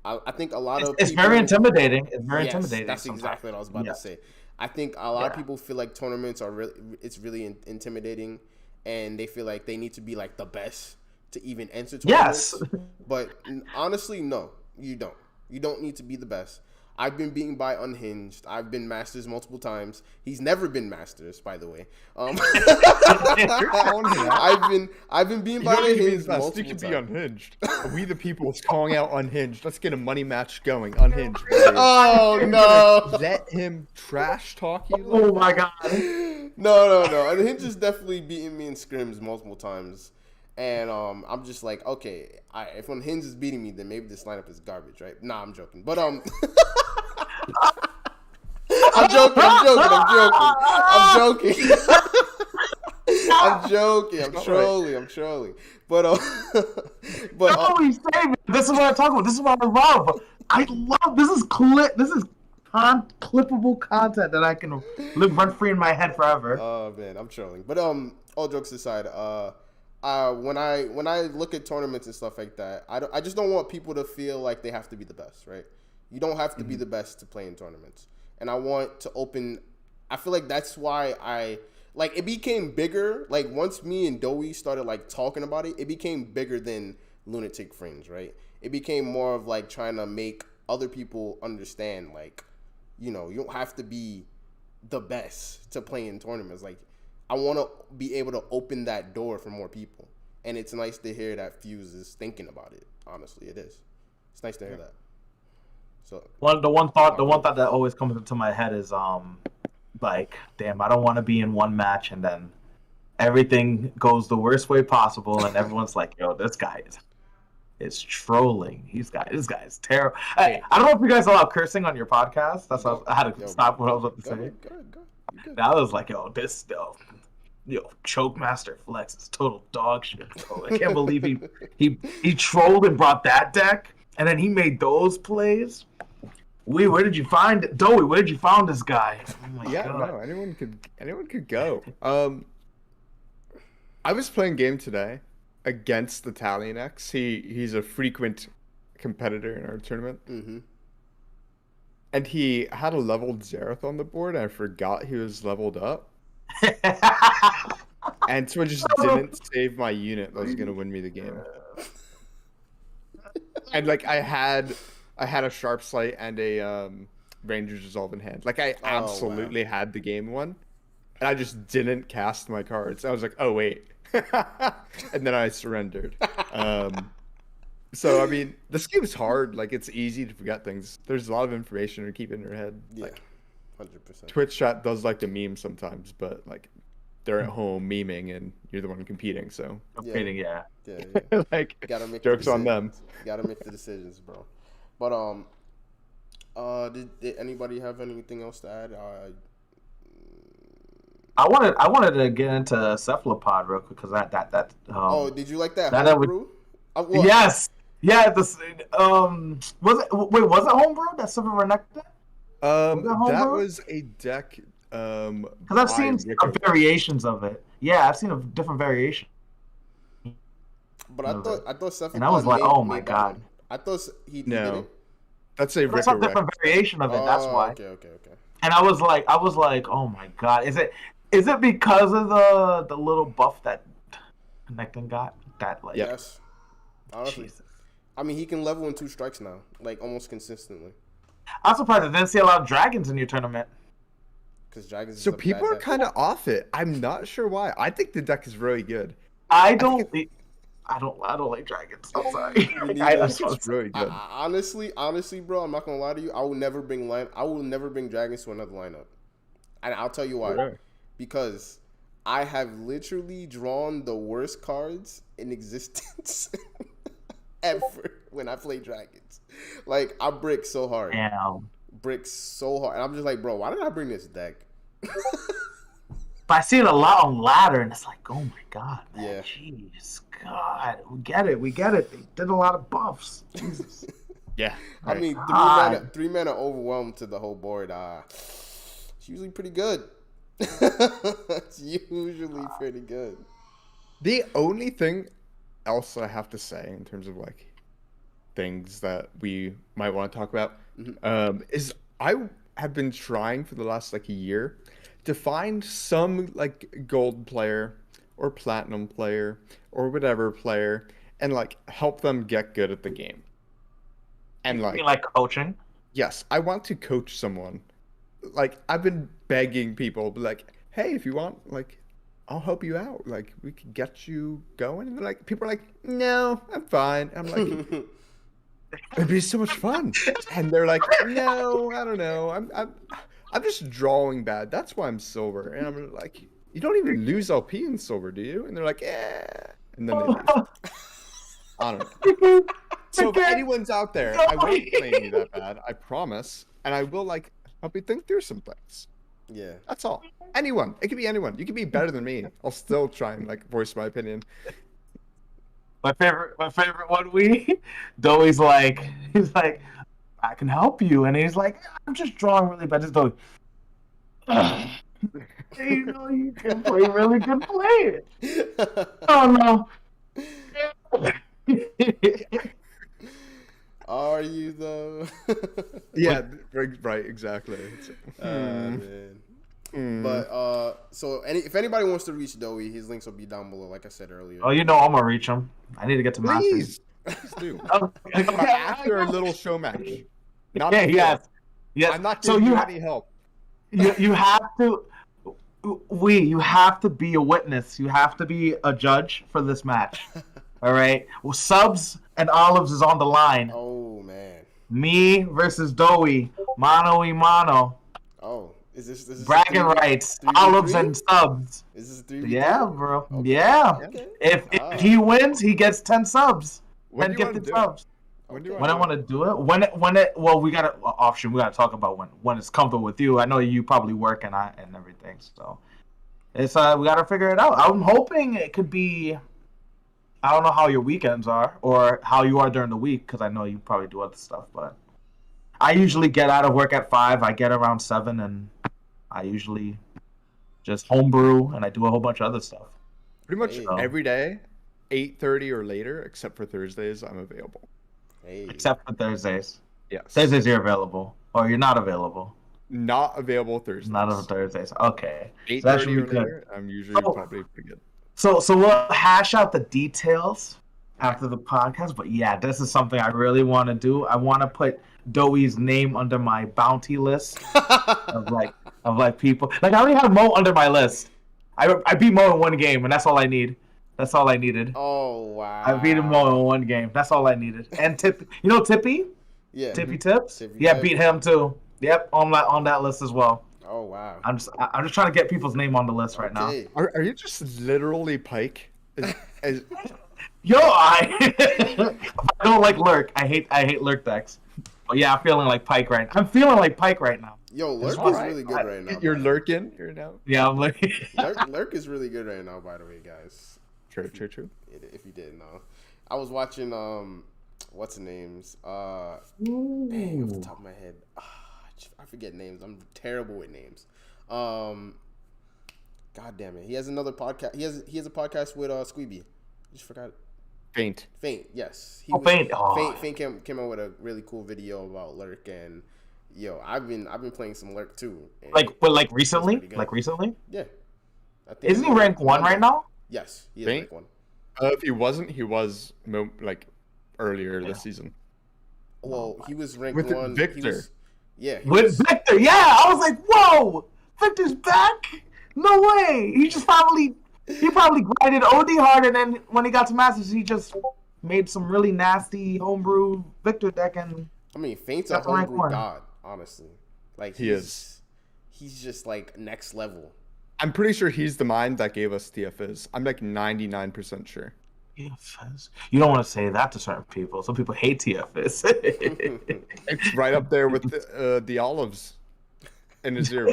I think a lot of It's people, very intimidating. It's very yes, intimidating. that's sometimes. exactly what I was about to say. I think a lot of people feel like tournaments are really intimidating, and they feel like they need to be like the best to even enter tournaments. Yes. But honestly, no, you don't. You don't need to be the best. I've been beaten by Unhinged. I've been Masters multiple times. He's never been Masters, by the way. I've been beaten by Unhinged multiple You could times. be Unhinged. We the people is calling out Unhinged. Let's get a money match going. Unhinged. Oh no! Let him trash talk you. Oh my god. No. Unhinged has definitely beaten me in scrims multiple times. And I'm just like, okay, if Unhinged is beating me, then maybe this lineup is garbage, right? Nah, I'm joking. But I'm joking. I'm trolling. But No, he's saying this is what I'm talking about. This is what I love. I love this is clippable content that I can live rent free in my head forever. Oh man, I'm trolling. But all jokes aside, when I look at tournaments and stuff like that, I just don't want people to feel like they have to be the best, right? You don't have to be the best to play in tournaments. And I want to open. I feel like that's why it became bigger. Like once me and Doughy started like talking about it, it became bigger than Lunatic Fringe, right? It became more of like trying to make other people understand, like, you don't have to be the best to play in tournaments. Like, I want to be able to open that door for more people. And it's nice to hear that Fuse is thinking about it. Honestly, it is. It's nice to hear that. So the one thought that always comes into my head is like, damn, I don't want to be in one match and then everything goes the worst way possible and everyone's like, yo, this guy is trolling. This guy is terrible. I don't know if you guys allow cursing on your podcast. That's why I had to stop what I was about to say. Go. I was like, Choke Master Flex is total dog shit. Bro. I can't believe he trolled and brought that deck, and then he made those plays. Where did you find it? Doughy, where did you find this guy? Oh my God. No, anyone could go. I was playing game today against the Italian X. He's a frequent competitor in our tournament. Mm-hmm. And he had a leveled Xerath on the board, and I forgot he was leveled up. And so I just didn't save my unit that was going to win me the game. And like I had a Sharp Sight and a Ranger's Resolve in hand. Like I absolutely had the game won. And I just didn't cast my cards. I was like, oh wait. And then I surrendered. So I mean, this game's hard. Like it's easy to forget things. There's a lot of information to keep in your head. Yeah, like, 100%. Twitch chat does like to meme sometimes, but like they're at home memeing and you're the one competing. So competing, yeah. Like gotta make jokes on them. Gotta make the decisions, bro. But did anybody have anything else to add? I wanted to get into Cephalopod real quick because that did you like that? brew? Well, yes. Yeah, this was it homebrew that Silver Renekton? Was that That homebrew? was a deck Because I've by seen Wetheppls. variations of it. Yeah, I've seen a different variation But of it, I thought and I was Cephicon like, oh my made that god. one. I thought he didn't. No, that's a But I saw a different Resurrect. variation of it. That's Oh, why. okay. And I was like, oh my god, is it because of the little buff that Connecting got? That like, Yeah. Yes. Honestly, Jesus. I mean, he can level in 2 strikes now, like almost consistently. I'm surprised I didn't see a lot of dragons in your tournament. Because Dragons is So a people bad are deck. kind of off it. I'm not sure why. I think the deck is really good. I think don't. I don't like dragons. I'm sorry. Me I neither. just want to say. Really good. Honestly, bro, I'm not gonna lie to you. I will never bring Dragons to another lineup, and I'll tell you why. Really? Because I have literally drawn the worst cards in existence ever when I play Dragons. Like I brick so hard, and I'm just like, bro, why did I bring this deck? But I see it a lot on ladder, and it's like, oh my god, man. Yeah. Jeez, God, we get it. They did a lot of buffs. Jesus. Yeah. I mean, God. three mana overwhelmed to the whole board. It's usually pretty good. It's usually pretty good. The only thing else I have to say in terms of like things that we might want to talk about is I have been trying for the last like a year to find some like gold player or platinum player or whatever player and like help them get good at the game. And You like, mean like coaching? yes, I want to coach someone. Like I've been begging people, like, hey, if you want, like, I'll help you out. Like we could get you going. And they're like, people are like, no, I'm fine. I'm like, it'd be so much fun. And they're like, no, I don't know. I'm just drawing bad. That's why I'm silver. And I'm like, you don't even lose LP in silver, do you? And they're like, yeah. And then they lose. I don't know. So if anyone's out there, I won't claim you that bad. I promise. And I will like help you think through some things. Yeah. That's all. Anyone. It could be anyone. You could be better than me. I'll still try and like voice my opinion. My favorite one. He's like, I can help you, and he's like, I'm just drawing really bad. Just Doey. You know you can play really good players. Oh no. Are you though? Yeah, right, exactly. Man. But so if anybody wants to reach Doey, his links will be down below, like I said earlier. Oh, you know I'm gonna reach him. I need to get to Masters. Please do. Okay. After a little show match. Not Yeah, before. yes. I'm not So giving you you ha- any help. you have to. You have to be a witness. You have to be a judge for this match. All right. Well, subs and olives is on the line. Oh man. Me versus Doey, mano y mano. Oh, is this Bragging a 3v3? rights, 3v3? olives and subs. Is this a 3v3? Yeah, bro. Okay. Yeah. Okay. If he wins, he gets 10 subs. When 10 do you want to gifted do it? subs. When do you When I want to do it, well, we gotta option. We gotta talk about when it's comfortable with you. I know you probably work and everything, so it's we gotta figure it out. I'm hoping it could be. I don't know how your weekends are or how you are during the week because I know you probably do other stuff, but I usually get out of work at 5. I get around 7, and I usually just homebrew and I do a whole bunch of other stuff. Pretty much Hey. every day, 8:30 or later, except for Thursdays, I'm available. Hey. Except for Thursdays. Yes. Thursdays you're available, or you're not available. Not available Thursdays. Not on Thursdays. Okay. So 8:30 that should be or good. later, I'm usually Oh. probably pretty good. So we'll hash out the details after the podcast. But yeah, this is something I really want to do. I want to put Doey's name under my bounty list of like people. Like I already have Mo under my list. I beat Mo in one game, and that's all I need. That's all I needed. Oh wow. I beat Mo in one game. That's all I needed. And Tippy, you know Tippy? Yeah. Tippy Tips? Tippy Yeah, Tips. beat him too. Yep, on that list as well. Oh wow. I'm just trying to get people's name on the list right now. Okay. Are you just literally Pike? Yo, I don't like Lurk. I hate Lurk decks. But yeah, I'm feeling like Pike right now. I'm feeling like Pike right now. Yo, Lurk all is right. really good right now. You're by the way. lurking. You're now. Yeah, I'm like Lurk is really good right now, by the way, guys. True. If you didn't know, I was watching what's the names? Ooh. Dang, off the top of my head, I forget names. I'm terrible with names. God damn it, he has another podcast. He has a podcast with Squeeby. I just forgot. Faint. Yes. Faint. Faint came out with a really cool video about Lurk, and I've been playing some Lurk too. Like recently? Like recently? Yeah. Isn't he rank 1 right now? Yes, he is Faint? rank 1. If he wasn't, he was like earlier this season. Well, he was ranked With 1. Victor. With Victor, yeah. I was like, whoa, Victor's back? No way. He probably grinded OD hard, and then when he got to Masters, he just made some really nasty homebrew Victor deck. And I mean, Faint's a homebrew god, honestly. Like he's just like next level. I'm pretty sure he's the mind that gave us TFS. I'm like 99% sure. TFS. You don't want to say that to certain people. Some people hate TFS. It's right up there with the olives and the zero.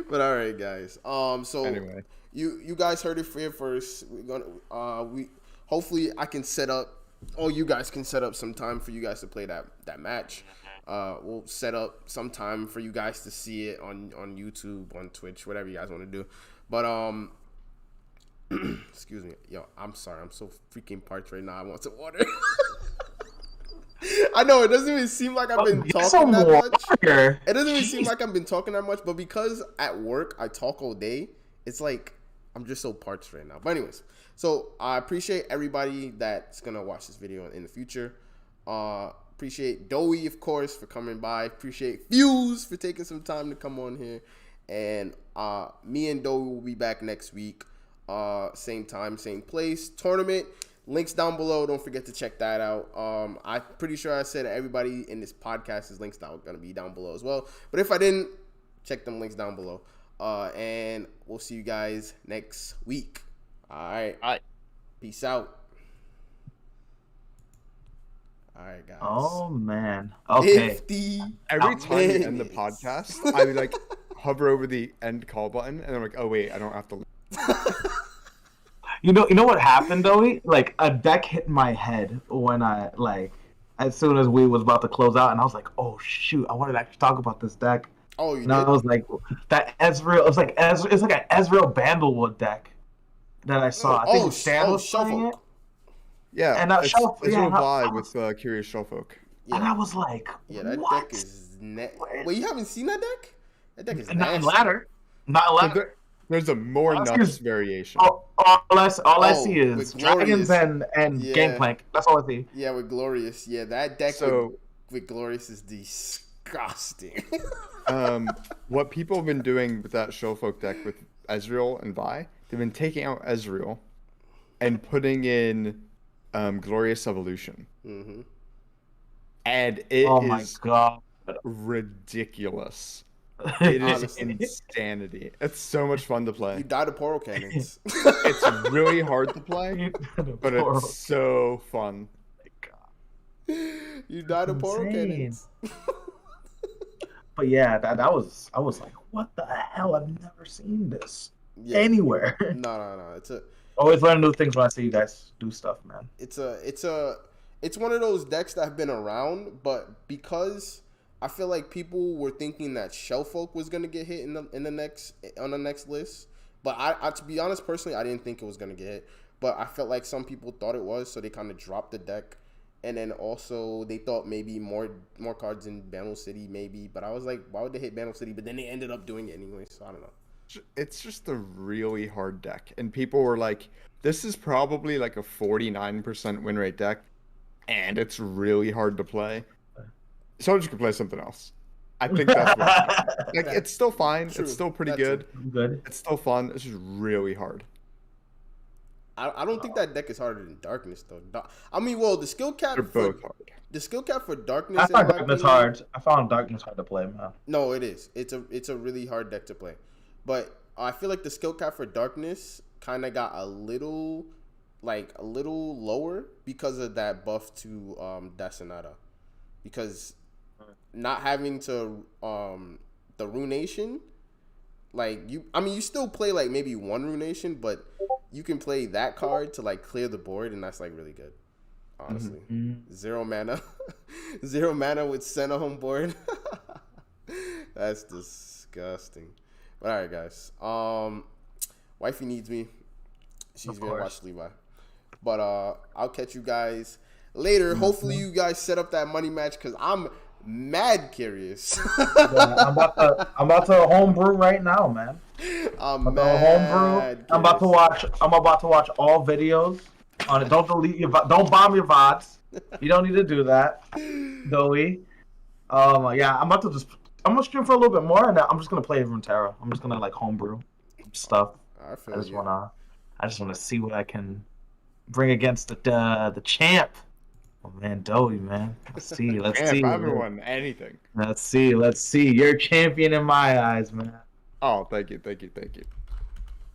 But all right, guys. So anyway, you guys heard it here first. We're gonna hopefully I can set up, or you guys can set up some time for you guys to play that match. We'll set up some time for you guys to see it on YouTube, on Twitch, whatever you guys want to do. But excuse me, yo, I'm sorry, I'm so freaking parched right now. I want some water. I know it doesn't even seem like I've been talking that much. It doesn't even seem like I've been talking that much, but because at work I talk all day, it's like I'm just so parched right now. But anyways, so I appreciate everybody that's gonna watch this video in the future. Appreciate Doey, of course, for coming by. Appreciate Fuse for taking some time to come on here. And me and Doey will be back next week. Same time, same place. Tournament. Links down below. Don't forget to check that out. I'm pretty sure I said everybody in this podcast is links going to be down below as well. But if I didn't, check them links down below. And we'll see you guys next week. All right. Peace out. All right, guys. Oh, man. Okay. Every time you end the podcast, I like hover over the end call button, and I'm like, oh, wait, I don't have to. You know what happened, though? Like, a deck hit my head when as soon as we was about to close out, and I was like, oh, shoot, I wanted to actually talk about this deck. Oh, you and did? I was like, that Ezreal, it's like an Ezreal Bandlewood deck that I saw. I think Stan was playing it. Yeah, and it's Ezreal Vi with Curious Shellfolk. Yeah. And I was like, that what? deck is Wait, you haven't seen that deck? That deck is not in ladder. Not in ladder. There's a more nuts variation. All I see is dragons and Gangplank. That's all I see. Yeah, with Glorious. Yeah, that deck with Glorious is disgusting. What people have been doing with that Shellfolk deck with Ezreal and Vi, they've been taking out Ezreal and putting in Glorious Evolution. Mm-hmm. And it is my God. ridiculous. It is insanity. It's so much fun to play. You died of Poro Cannons. It's really hard to play, but it's so fun. You died of Poro Cannons. But yeah, I was like, what the hell? I've never seen this anywhere. No. Always learn new things when I see you guys do stuff, man. It's one of those decks that have been around, but because I feel like people were thinking that Shellfolk was gonna get hit on the next list, but I to be honest, personally, I didn't think it was gonna get hit. But I felt like some people thought it was, so they kind of dropped the deck, and then also they thought maybe more cards in Banner City, maybe. But I was like, why would they hit Banner City? But then they ended up doing it anyway, so I don't know. It's just a really hard deck, and people were like, "This is probably like a 49% win rate deck, and it's really hard to play." So I just could play something else. I think that's what like it's still fine. True. It's still pretty good. It's still fun. It's just really hard. I don't think that deck is harder than Darkness though. I mean, well, the skill cap. They're both hard. The skill cap for Darkness. I found Darkness hard. I found Darkness hard to play, man. No, it is. It's a really hard deck to play, but I feel like the skill cap for Darkness kind of got a little lower because of that buff to Dasanada, because not having to the Runation, you still play maybe one Runation, but you can play that card to clear the board, and that's really good. Honestly, Mm-hmm. 0 mana, 0 mana with Senna on board. That's disgusting. But all right, guys. Wifey needs me. She's gonna watch Levi. But I'll catch you guys later. Mm-hmm. Hopefully, you guys set up that money match because I'm mad curious. I'm about to homebrew right now, man. I'm about to watch all videos on it. Don't don't bomb your VODs. You don't need to do that, Doey. Yeah, I'm gonna stream for a little bit more, and I'm just gonna play Runeterra. I'm just gonna like homebrew stuff. I just wanna see what I can bring against the champ. Oh man, Doey, man. Let's see. Everyone, anything. Let's see. You're a champion in my eyes, man. Oh, thank you.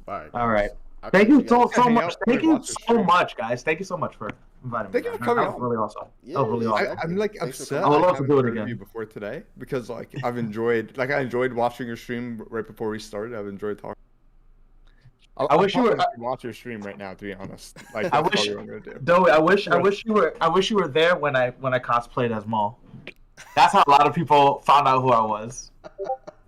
All right. Thank you so much. Thank you so much, guys. Thank you so much for inviting me. Thank you for coming on. Really awesome. Yeah, that was really awesome. I'm like upset. I would love to do it again before today because like I enjoyed watching your stream right before we started. I've enjoyed talking. I wish you were watch your stream right now. To be honest, like I wish you were there when I cosplayed as Maul. That's how a lot of people found out who I was.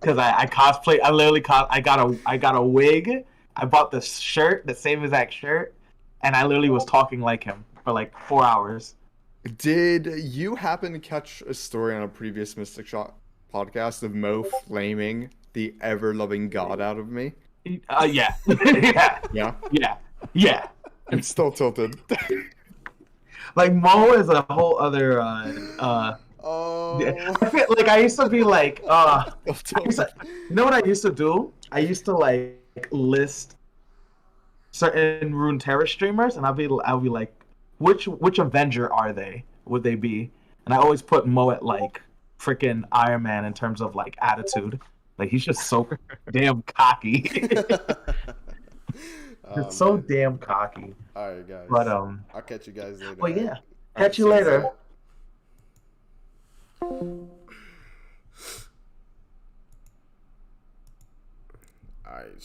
Because I cosplayed. I got a wig. I bought the shirt, the same exact shirt, and I literally was talking like him for like 4 hours. Did you happen to catch a story on a previous Mystic Shot podcast of Mo flaming the ever-loving god out of me? Yeah. Yeah. It's still tilted. Like Mo is a whole other. I feel like I used to be like. You know what I used to do? I used to like list certain Runeterra streamers, and I'll be like, which Avenger are they? Would they be? And I always put Mo at like freaking Iron Man in terms of like attitude. Like he's just so damn cocky. It's so damn cocky. All right, guys. But I'll catch you guys later. Well, yeah. Catch you later. All right.